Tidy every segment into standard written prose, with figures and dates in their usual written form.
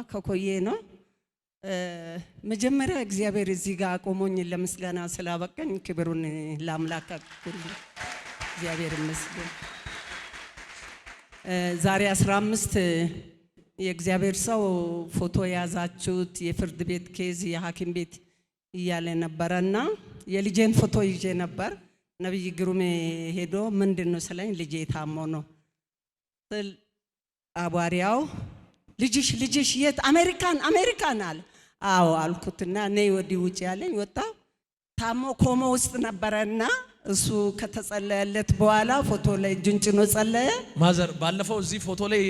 ከኮዬ ነው። መጀመሪያ እግዚአብሔር እዚህ ጋር አቆሞኝ ለምስጋና ስላበቀኝ ክብሩን ለአምላክ አቅርቡ። እግዚአብሔር ይመስገን። ዛሬ 15 የእግዚአብሔር ሰው ፎቶ ያዛችሁት የፍርድ ቤት ኬዝ የሐኪም ቤት እያለ ነበርና የልጄን ፎቶ ይዤ ነበር። ነብይ ግሩሜ ሄዶ ምንድነው ስለኝ ልጄ ታሞ ነው ስል አባሪያው ልጅሽ የት አሜሪካን አለ። አዎ አልኩትና ነይ ወዲህ ውጪ ያለኝ ወጣ። ታሞ ኮማ ውስጥ ነበርና እሱ ከተጸለየለት በኋላ ፎቶ ላይ እጁን ጭኖ ጸለየ። ማዘር ባለፈው እዚህ ፎቶ ላይ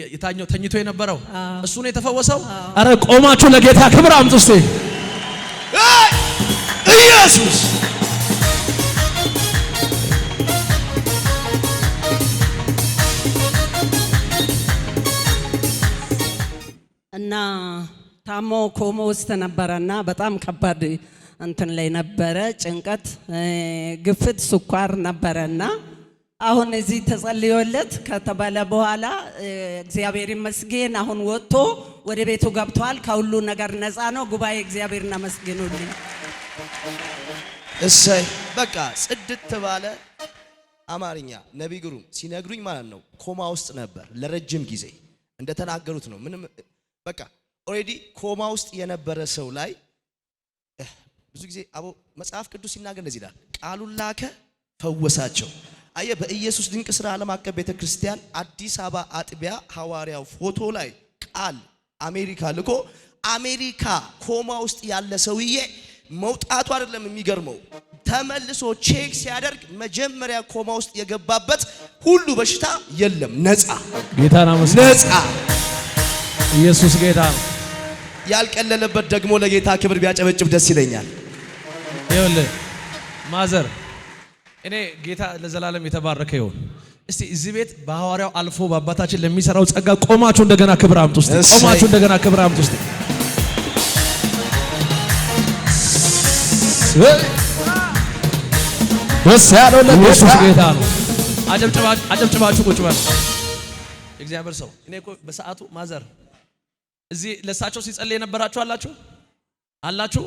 የታኘው ተኝቶ የነበረው እሱ ነው የተፈወሰው። አረ ቆማችሁ ለጌታ ክብር አምጡ እስቲ። ኢየሱስ እና ታሞ ኮማ ውስጥ ነበርና በጣም ከባድ እንትን ላይ ነበረ። ጭንቀት፣ ግፍት፣ ስኳር ነበርና አሁን እዚህ ተጸልዮለት ከተባለ በኋላ እግዚአብሔር ይመስገን አሁን ወጥቶ ወደ ቤቱ ገብቷል። ከሁሉ ነገር ነፃ ነው። ጉባኤ እግዚአብሔር እናመስግኑልኝ። እሰይ በቃ ጽድት ባለ አማርኛ ነብይ ግሩም ሲነግሩኝ ማለት ነው ኮማ ውስጥ ነበር ለረጅም ጊዜ እንደተናገሩት ነው። ምንም በቃ ኦሬዲ ኮማ ውስጥ የነበረ ሰው ላይ ብዙ ጊዜ አቦ መጽሐፍ ቅዱስ ሲናገር እንደዚህ ይላል፣ ቃሉን ላከ ፈወሳቸው። አየ በኢየሱስ ድንቅ ሥራ ዓለም አቀፍ ቤተክርስቲያን አዲስ አበባ አጥቢያ ሐዋርያው ፎቶ ላይ ቃል አሜሪካ ልኮ አሜሪካ ኮማ ውስጥ ያለ ሰውዬ መውጣቱ አይደለም የሚገርመው፣ ተመልሶ ቼክ ሲያደርግ መጀመሪያ ኮማ ውስጥ የገባበት ሁሉ በሽታ የለም፣ ነፃ። ጌታና ነፃ። ኢየሱስ ጌታ ነው። ያልቀለለበት ደግሞ ለጌታ ክብር ቢያጨበጭብ ደስ ይለኛል። ይኸውልህ ማዘር እኔ ጌታ ለዘላለም የተባረከ ይሁን። እስቲ እዚህ ቤት በሐዋርያው አልፎ በአባታችን ለሚሰራው ጸጋ ቆማችሁ እንደገና ክብር አምጡ እስቲ። ቆማችሁ እንደገና ክብር አምጡ እስቲ። ደስ ያለው ለኢየሱስ ጌታ ነው። አጨብጭባችሁ ቁጭ በል። እግዚአብሔር ሰው እኔ እኮ በሰዓቱ ማዘር እዚህ ለሳቸው ሲጸልይ የነበራችሁ አላችሁ።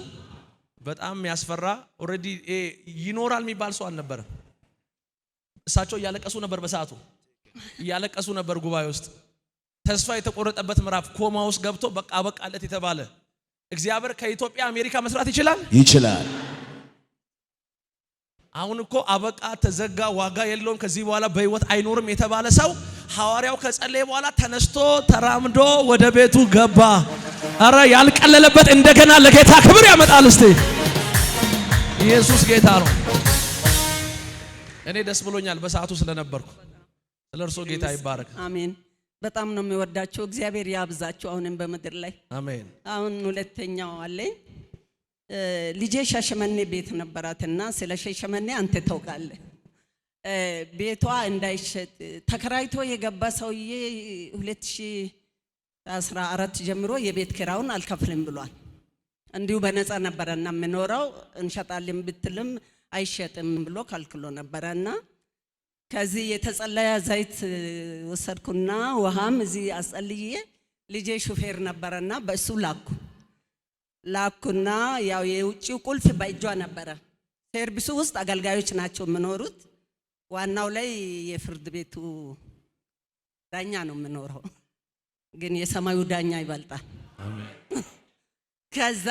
በጣም ያስፈራ ኦሬዲ ይኖራል የሚባል ሰው አልነበረም። እሳቸው እያለቀሱ ነበር፣ በሰዓቱ እያለቀሱ ነበር ጉባኤ ውስጥ። ተስፋ የተቆረጠበት ምዕራፍ ኮማ ውስጥ ገብቶ በቃ አበቃለት የተባለ እግዚአብሔር ከኢትዮጵያ አሜሪካ መስራት ይችላል። አሁን እኮ አበቃ ተዘጋ፣ ዋጋ የለውም፣ ከዚህ በኋላ በህይወት አይኖርም የተባለ ሰው ሐዋርያው ከጸለየ በኋላ ተነስቶ ተራምዶ ወደ ቤቱ ገባ። አረ ያልቀለለበት እንደገና ለጌታ ክብር ያመጣል እስቲ። ኢየሱስ ጌታ ነው። እኔ ደስ ብሎኛል በሰዓቱ ስለነበርኩ። ስለርሶ ጌታ ይባረክ። አሜን። በጣም ነው የሚወዳቸው። እግዚአብሔር ያብዛቸው አሁንም በመድር ላይ አሜን። አሁን ሁለተኛው አለኝ። ልጄ ሻሸመኔ ቤት ነበራትና ስለ ሻሸመኔ አንተ ታውቃለህ። ቤቷ እንዳይሸጥ ተከራይቶ የገባ ሰውዬ 2014 ጀምሮ የቤት ኪራዩን አልከፍልም ብሏል። እንዲሁ በነፃ ነበርና የምኖረው እንሸጣለን ብትልም አይሸጥም ብሎ ከልክሎ ነበርና ከዚህ የተጸለየ ዘይት ወሰድኩና ውሃም እዚህ አጸልዬ ልጄ ሹፌር ነበርና በእሱ ላኩና ያው የውጪው ቁልፍ በእጇ ነበረ። ሰርቪሱ ውስጥ አገልጋዮች ናቸው የምኖሩት። ዋናው ላይ የፍርድ ቤቱ ዳኛ ነው የምኖረው፣ ግን የሰማዩ ዳኛ ይበልጣል። አሜን። ከዛ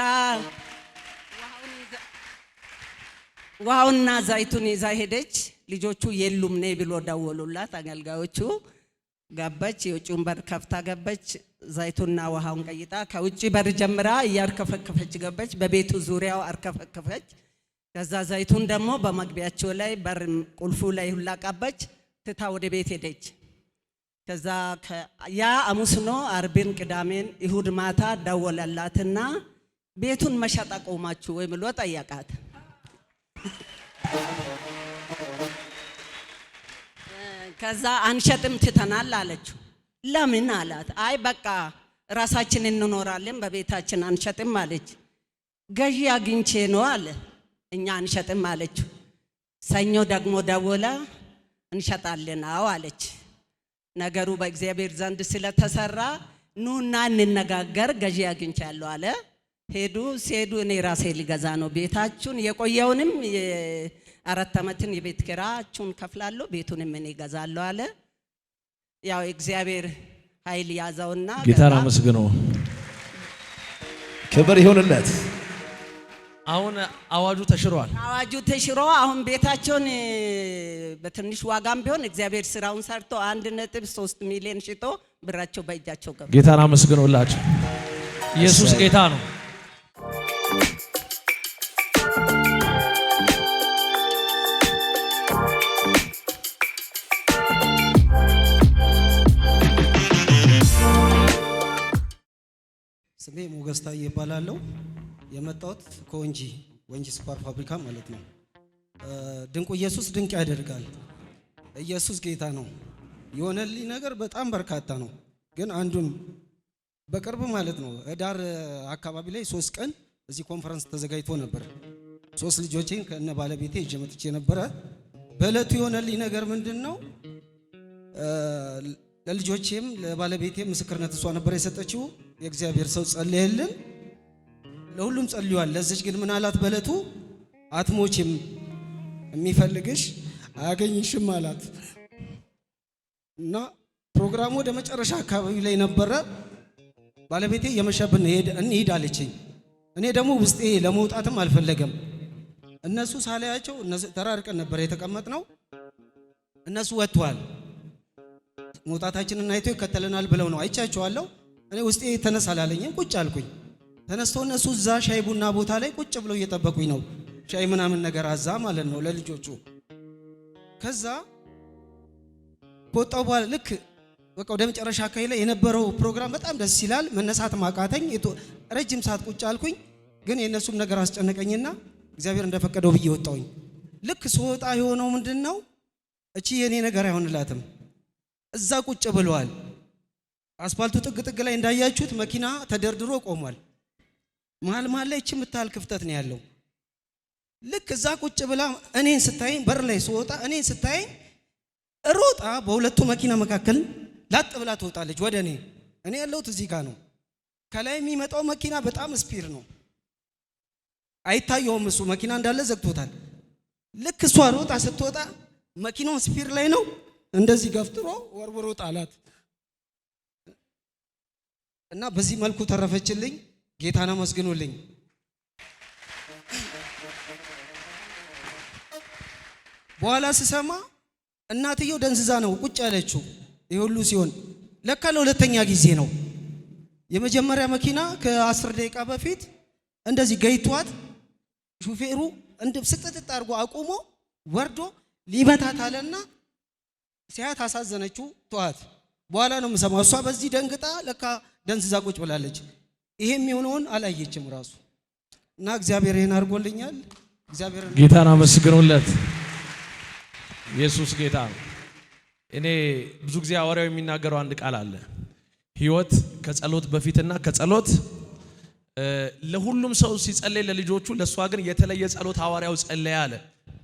ውሃውና ዘይቱን ይዛ ሄደች። ልጆቹ የሉም ነይ ብሎ ደወሉላት አገልጋዮቹ። ገባች፣ የውጭውን በር ከፍታ ገባች። ዘይቱና ውሃውን ቀይጣ ከውጭ በር ጀምራ እያርከፈከፈች ገባች። በቤቱ ዙሪያው አርከፈከፈች። ከዛ ዘይቱን ደግሞ በመግቢያቸው ላይ በር ቁልፉ ላይ ሁላ ቀባች። ትታ ወደ ቤት ሄደች። ከዛ ያ ሐሙስ ነው። አርብን፣ ቅዳሜን፣ እሁድ ማታ ደወለላትና ቤቱን መሸጥ አቆማችሁ ወይ ብሎ ጠየቃት። ከዛ አንሸጥም ትተናል አለችው። ለምን አላት። አይ በቃ ራሳችን እንኖራለን በቤታችን አንሸጥም አለች። ገዢ አግኝቼ ነው አለ። እኛ አንሸጥም አለችው። ሰኞ ደግሞ ደወለ እንሸጣለን አለች። ነገሩ በእግዚአብሔር ዘንድ ስለተሰራ ኑና እንነጋገር ገዢ አግኝቻለሁ አለ። ሄዱ። ሲሄዱ እኔ ራሴ ሊገዛ ነው ቤታችሁን የቆየውንም የ4 ዓመትን የቤት ኪራያችሁን ከፍላለሁ ቤቱንም እኔ ገዛለሁ አለ። ያው እግዚአብሔር ኃይል ያዘውና ጌታን አመስግኑ። ክብር ይሁንለት። አሁን አዋጁ ተሽሯል። አዋጁ ተሽሮ አሁን ቤታቸውን በትንሽ ዋጋም ቢሆን እግዚአብሔር ስራውን ሰርቶ 1.3 ሚሊዮን ሽጦ ብራቸው በእጃቸው ገባ። ጌታን አመስግኑላችሁ። ኢየሱስ ጌታ ነው። ስሜ ሞገስ ታዬ ይባላለሁ። የመጣሁት ከወንጂ ስኳር ፋብሪካ ማለት ነው። ድንቁ ኢየሱስ ድንቅ ያደርጋል። ኢየሱስ ጌታ ነው። የሆነልኝ ነገር በጣም በርካታ ነው። ግን አንዱን በቅርብ ማለት ነው ህዳር አካባቢ ላይ 3 ቀን እዚህ ኮንፈረንስ ተዘጋጅቶ ነበር። 3 ልጆቼን ከነ ባለቤቴ ይዤ መጥቼ ነበረ። በእለቱ የሆነልኝ ነገር ምንድነው? ለልጆቼም ለባለቤቴም ምስክርነት እሷ ነበር የሰጠችው። የእግዚአብሔር ሰው ጸለየልን፣ ለሁሉም ጸልዩዋል። ለዚች ግን ምን አላት? በእለቱ አትሞችም፣ የሚፈልግሽ አያገኝሽም አላት። እና ፕሮግራሙ ወደ መጨረሻ አካባቢ ላይ ነበረ። ባለቤቴ የመሸብን እንሂድ አለችኝ። እኔ ደግሞ ውስጤ ለመውጣትም አልፈለገም። እነሱ ሳላያቸው ተራርቀን ነበር የተቀመጥነው። እነሱ ወጥተዋል። መውጣታችንን አይቶ ይከተለናል ብለው ነው። አይቻቸዋለሁ። እኔ ውስጤ ተነሳ አላለኝም። ቁጭ አልኩኝ። ተነስተው እነሱ እዛ ሻይ ቡና ቦታ ላይ ቁጭ ብለው እየጠበቁኝ ነው። ሻይ ምናምን ነገር አዛ ማለት ነው ለልጆቹ። ከዛ ከወጣሁ በኋላ ልክ በቃ ወደ መጨረሻ አካባቢ ላይ የነበረው ፕሮግራም በጣም ደስ ይላል። መነሳት ማቃተኝ። ረጅም ሰዓት ቁጭ አልኩኝ። ግን የእነሱም ነገር አስጨነቀኝና እግዚአብሔር እንደፈቀደው ብዬ ወጣሁኝ። ልክ ስወጣ የሆነው ምንድነው? እቺ የኔ ነገር አይሆንላትም። እዛ ቁጭ ብለዋል። አስፋልቱ ጥግ ጥግ ላይ እንዳያችሁት መኪና ተደርድሮ ቆሟል። መሀል ላይ እቺ የምታህል ክፍተት ነው ያለው። ልክ እዛ ቁጭ ብላ እኔን ስታየኝ በር ላይ ስወጣ እኔን ስታየኝ ሮጣ በሁለቱ መኪና መካከል ላጥ ብላ ትወጣለች ወደ እኔ። እኔ ያለሁት እዚህ ጋር ነው። ከላይ የሚመጣው መኪና በጣም ስፒር ነው፣ አይታየውም። እሱ መኪና እንዳለ ዘግቶታል። ልክ እሷ ሮጣ ስትወጣ መኪናው ስፒር ላይ ነው። እንደዚህ ገፍትሮ ወርውሮ ጣላት እና በዚህ መልኩ ተረፈችልኝ። ጌታን አመስግኑልኝ። በኋላ ስሰማ እናትየው ደንዝዛ ነው ቁጭ ያለችው። ይሄ ሁሉ ሲሆን ለካ ለሁለተኛ ጊዜ ነው። የመጀመሪያ መኪና ከ10 ደቂቃ በፊት እንደዚህ ገይቷት ሹፌሩ ስቅጥጥ አድርጎ አቁሞ ወርዶ ሊመታት አለና ሲያት አሳዘነችው። ተዋት። በኋላ ነው የምሰማው እሷ በዚህ ደንግጣ ለካ ደንዝዛ ቁጭ ብላለች። ይሄ የሚሆነውን አላየችም ራሱ እና እግዚአብሔር ይሄን አድርጎልኛል። እግዚአብሔር ጌታን አመስግኑለት። ኢየሱስ ጌታ ነው። እኔ ብዙ ጊዜ ሐዋርያው የሚናገረው አንድ ቃል አለ። ህይወት ከጸሎት በፊትና ከጸሎት ለሁሉም ሰው ሲጸልይ ለልጆቹ፣ ለሷ ግን የተለየ ጸሎት ሐዋርያው ጸለየ አለ።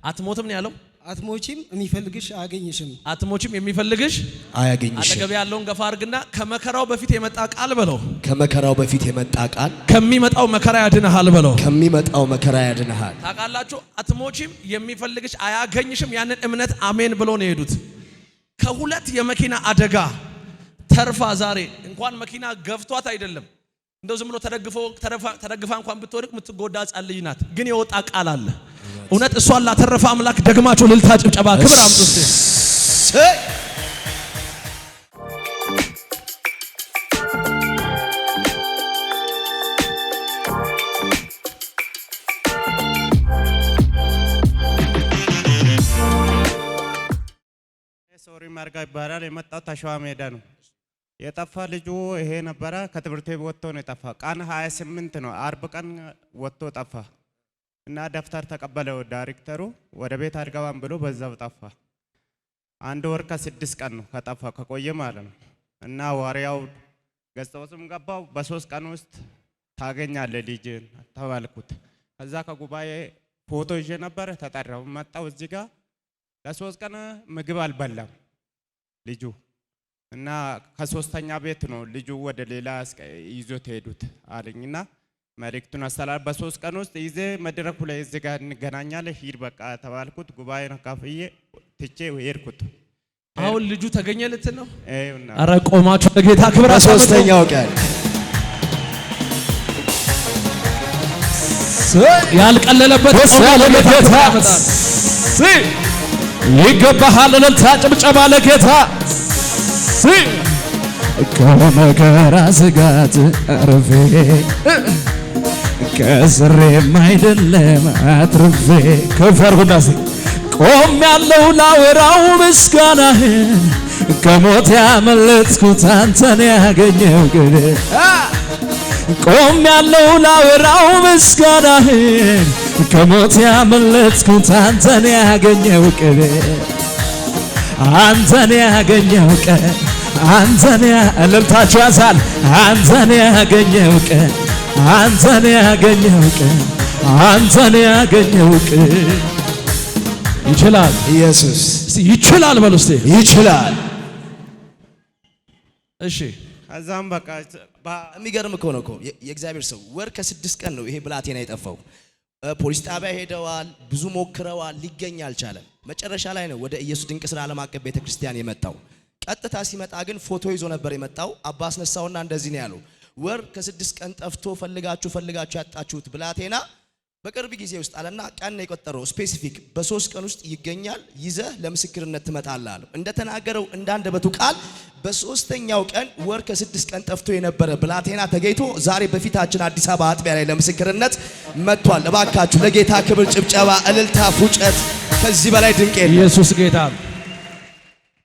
አትሞትም ነው ያለው። አትሞችም፣ የሚፈልግሽ አያገኝሽም። አትሞችም፣ የሚፈልግሽ አያገኝሽም። አጠገብ ያለውን ገፋ አድርግና ከመከራው በፊት የመጣ ቃል በለው። ከመከራው በፊት የመጣ ቃል ከሚመጣው መከራ ያድንሃል በለው። ከሚመጣው መከራ ያድንሃል። ታውቃላችሁ፣ አትሞችም፣ የሚፈልግሽ አያገኝሽም። ያንን እምነት አሜን ብሎ ነው የሄዱት። ከሁለት የመኪና አደጋ ተርፋ ዛሬ እንኳን መኪና ገፍቷት አይደለም እንደው ዝም ብሎ ተደግፋ እንኳን ብትወድቅ የምትጎዳ ሕፃን ልጅ ናት። ግን የወጣ ቃል አለ። እውነት እሷን ላተረፈ አምላክ ደግማችሁ ልልታ ጭብጨባ ክብር አምጡ እስቲ። ሶሪ ማርጋ ይባላል። የመጣው ተሸዋ ሜዳ ነው። የጠፋ ልጁ ይሄ ነበረ። ከትምህርት ቤት ወጥቶ ነው የጠፋ። ቀን 28 ነው፣ አርብ ቀን ወጥቶ ጠፋ እና ደፍተር ተቀበለው ዳይሬክተሩ። ወደ ቤት አልገባም ብሎ በዛው ጠፋ። 1 ወር ከ6 ቀን ነው ከጠፋ ከቆየ ማለት ነው። እና ዋሪያው ገዝተውስም ገባው። በ3 ቀን ውስጥ ታገኛለህ ልጅን ተባልኩት። ከዛ ከጉባኤ ፎቶ ይዤ ነበር ተጠራው። መጣው እዚህ ጋር ለ3 ቀን ምግብ አልበላም ልጁ። እና ከሶስተኛ ቤት ነው ልጁ ወደ ሌላ ይዞት ሄዱት አለኝና መልእክቱን አስተላልፍ በ3 ቀን ውስጥ ይዜ መድረኩ ላይ እዚህ ጋር እንገናኛለን ሂድ በቃ ተባልኩት። ጉባኤን ካፍዬ ትቼ ሄድኩት። አሁን ልጁ ተገኘ ልትል ነው? አይውና አረ ቆማችሁ ለጌታ ክብር ሶስተኛው ቀን ያልቀለለበት ለጌታ ይገባሃል። እልልታ ጭብጨባ ለጌታ ከመከራ ስጋት አርፌ ከስሬም አይደለም አትርፌ ከፍ አድርጉና ቆም ያለው ላወራው ምስጋናህን ከሞት ያመለጥኩት አንተን ያገኘው ግን ቆም ያለው ላወራው ምስጋናህን ከሞት ያመለጥኩት አንተን ያገኘው ቀን አንተን ያገኘው ቀን አንተን እልልታችሁ ያንሳል። አንተን ያገኘው ቀን አንተን ያገኘው ቀን አንተን ያገኘው ቀን ይችላል ኢየሱስ ይችላል በሉ እስቲ ይችላል። እሺ ከዛም በቃ የሚገርም እኮ ነው እኮ የእግዚአብሔር ሰው ወር ከ6 ቀን ነው ይሄ ብላቴና የጠፋው። ፖሊስ ጣቢያ ሄደዋል፣ ብዙ ሞክረዋል፣ ሊገኝ አልቻለም። መጨረሻ ላይ ነው ወደ ኢየሱስ ድንቅ ስራ ዓለም አቀፍ ቤተክርስቲያን የመጣው። ቀጥታ ሲመጣ ግን ፎቶ ይዞ ነበር የመጣው። አባ አስነሳውና እንደዚህ ነው ያለው፣ ወር ከ6 ቀን ጠፍቶ ፈልጋችሁ ያጣችሁት ብላቴና በቅርብ ጊዜ ውስጥ አለና ቀን ነው የቆጠረው ስፔሲፊክ በ3 ቀን ውስጥ ይገኛል፣ ይዘህ ለምስክርነት ትመጣለህ አለው። እንደተናገረው እንዳንደበቱ ቃል በ3ኛው ቀን ወር ከ6 ቀን ጠፍቶ የነበረ ብላቴና ተገኝቶ ዛሬ በፊታችን አዲስ አበባ አጥቢያ ላይ ለምስክርነት መጥቷል። እባካችሁ ለጌታ ክብር ጭብጨባ፣ እልልታ፣ ፉጨት ከዚህ በላይ ድንቅ የለም። ኢየሱስ ጌታ